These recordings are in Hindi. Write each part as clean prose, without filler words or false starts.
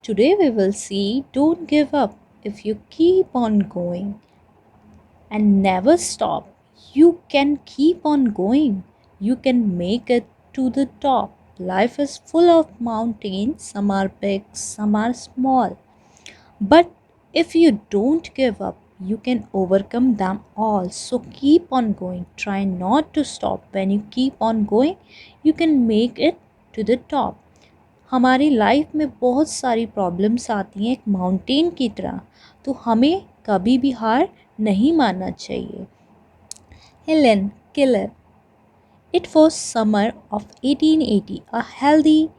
Today we will see don't give up if you keep on going and never stop. You can keep on going. You can make it to the top. Life is full of mountains, some are big, some are small. But if you don't give up, you can overcome them all. So keep on going. Try not to stop. When you keep on going, you can make it to the top. हमारी लाइफ में बहुत सारी प्रॉब्लम्स आती हैं एक माउंटेन की तरह, तो हमें कभी भी हार नहीं मानना चाहिए. Helen Keller. It was summer of 1880. A healthy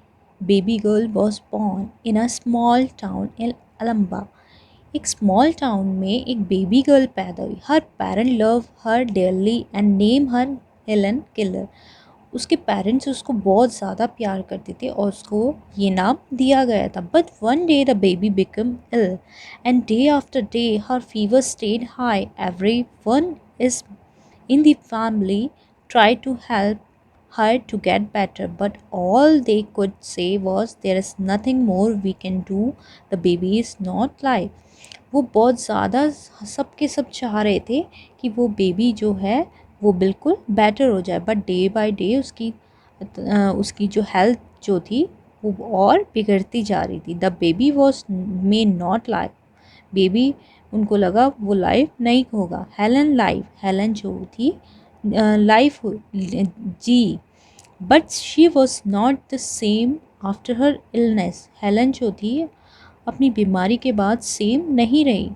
baby girl was born in a small town in Alabama. एक स्मॉल टाउन में एक बेबी गर्ल पैदा हुई. Her parent love her dearly and name her Helen Keller. उसके पेरेंट्स उसको बहुत ज़्यादा प्यार करते थे और उसको ये नाम दिया गया था. But one day the baby become ill and day after day her fever stayed high. Everyone is in the family tried to help her to get better, but all they could say was there is nothing more we can do, the baby is not live. वो बहुत ज़्यादा सब के सब चाह रहे थे कि वो बेबी जो है वो बिल्कुल बेटर हो जाए, बट डे बाय डे उसकी जो हेल्थ जो थी वो और बिगड़ती जा रही थी. The baby was may not live. Baby उनको लगा वो लाइव नहीं होगा. हेलन जो थी लाइफ जी, but she was not the same after her illness. Helen जो थी अपनी बीमारी के बाद सेम नहीं रही.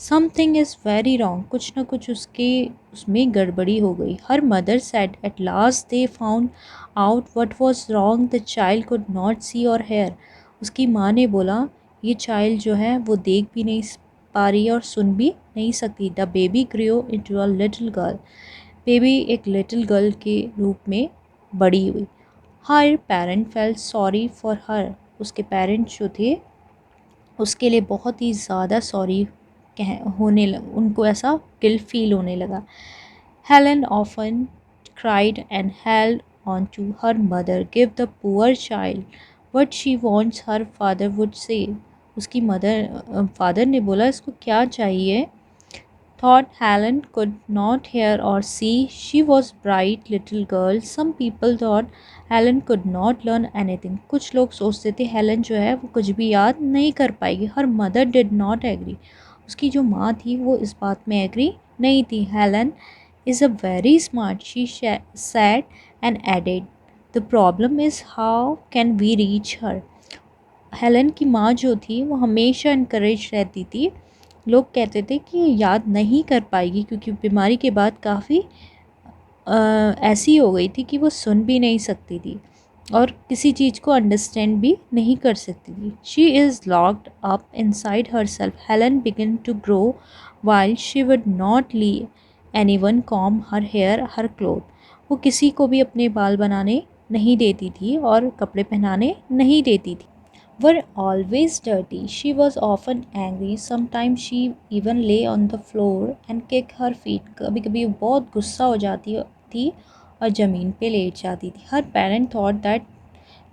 Something is very wrong. कुछ ना कुछ उसमें गड़बड़ी हो गई. Her mother said at last they found out what was wrong. The child could not see or hair. उसकी माँ ने बोला ये चाइल्ड जो है वो देख भी नहीं पा रही है और सुन भी नहीं सकती. The baby grow into a little girl. Baby एक लिटिल गर्ल के रूप में बड़ी हुई. Her parent felt sorry for her. उसके पेरेंट्स जो थे उसके लिए बहुत ही ज़्यादा सॉरी उनको ऐसा गिल्ट फील होने लगा. Helen often cried and held on to her mother. Give the poor child what she wants, her father would say. उसकी फादर ने बोला इसको क्या चाहिए. Thought Helen could not hear or see. She was bright little girl. Some people thought Helen could not learn anything. कुछ लोग सोचते थे हेलन जो है वो कुछ भी याद नहीं कर पाएगी. Her mother did not agree. उसकी जो माँ थी वो इस बात में एग्री नहीं थी. Helen is a very smart, she said and added. The problem is how can we reach her. Helen की माँ जो थी वो हमेशा इनकरेज रहती थी. लोग कहते थे कि ये याद नहीं कर पाएगी क्योंकि बीमारी के बाद काफ़ी ऐसी हो गई थी कि वो सुन भी नहीं सकती थी और किसी चीज़ को अंडरस्टैंड भी नहीं कर सकती थी. She is locked up inside herself. Helen began to grow while she would not let anyone comb her hair her cloth. वो किसी को भी अपने बाल बनाने नहीं देती थी और कपड़े पहनाने नहीं देती थी. Were always dirty. She was often angry. Sometimes she even lay on the floor and kick her feet. कभी कभी वो बहुत गुस्सा हो जाती थी और ज़मीन पे लेट जाती थी. Her parent thought that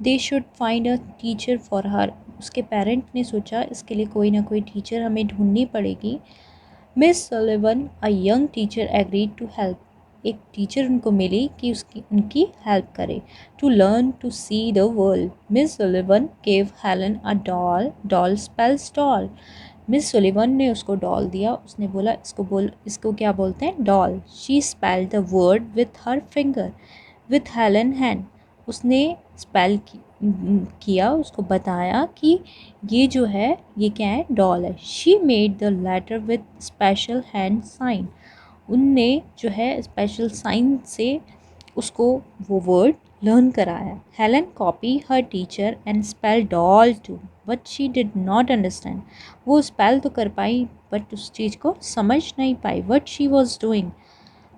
they should find a teacher for her. उसके पेरेंट ने सोचा इसके लिए कोई ना कोई टीचर हमें ढूंढनी पड़ेगी. Miss Sullivan a young teacher agreed to help. एक टीचर उनको मिली कि उनकी हेल्प करे. To learn to see the world. Miss Sullivan gave Helen a doll. Doll spells doll. Miss Sullivan ने उसको डॉल दिया. उसने बोला इसको क्या बोलते हैं doll. She spelled the word with her finger with Helen hand. उसने स्पेल किया उसको बताया कि ये जो है ये क्या है डॉल है. She made the letter with special hand sign. उनने जो है स्पेशल साइन से उसको वो वर्ड लर्न कराया. Helen copy her teacher and spell doll too but she did not understand. वो स्पेल तो कर पाई बट उस चीज़ को समझ नहीं पाई. What she was doing.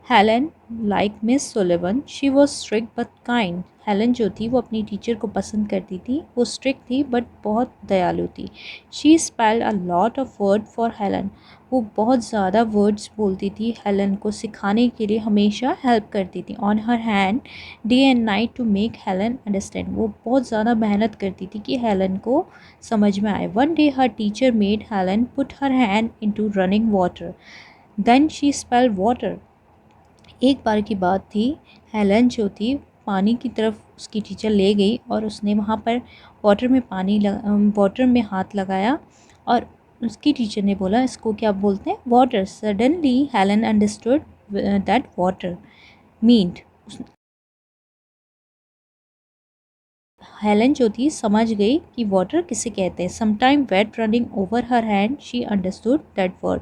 Helen like Miss Sullivan she was strict but kind. Helen जो थी वो अपनी टीचर को पसंद करती थी, वो स्ट्रिक्ट थी बट बहुत दयालु थी। She spelled a lot of word for Helen. वो बहुत ज़्यादा वर्ड्स बोलती थी, हेलन को सिखाने के लिए हमेशा हेल्प करती थी। On her hand day and night to make Helen understand. वो बहुत ज़्यादा मेहनत करती थी कि हेलन को समझ में आए। One day her teacher made Helen put her hand into running water, then she spell water. एक बार की बात थी, हेलन जो थी पानी की तरफ उसकी टीचर ले गई और उसने वहाँ पर वाटर में हाथ लगाया और उसकी टीचर ने बोला इसको क्या बोलते हैं, water. Suddenly Helen understood that water meant. Helen जो थी समझ गई कि वाटर किसे कहते हैं। Sometime wet running over her hand she understood that word.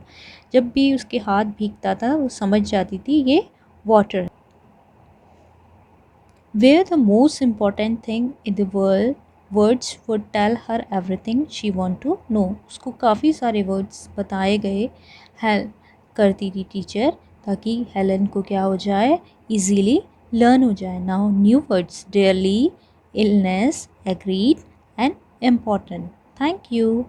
जब भी उसके हाथ भीगता था वो समझ जाती थी ये water. Where the most important thing in the world, words would tell her everything she want to know. उसको काफ़ी सारे वर्ड्स बताए गए, हेल्प करती थी टीचर ताकि हेलन को क्या हो जाए, इजीली लर्न हो जाए। Now new words, dearly, illness, agreed and important. Thank you.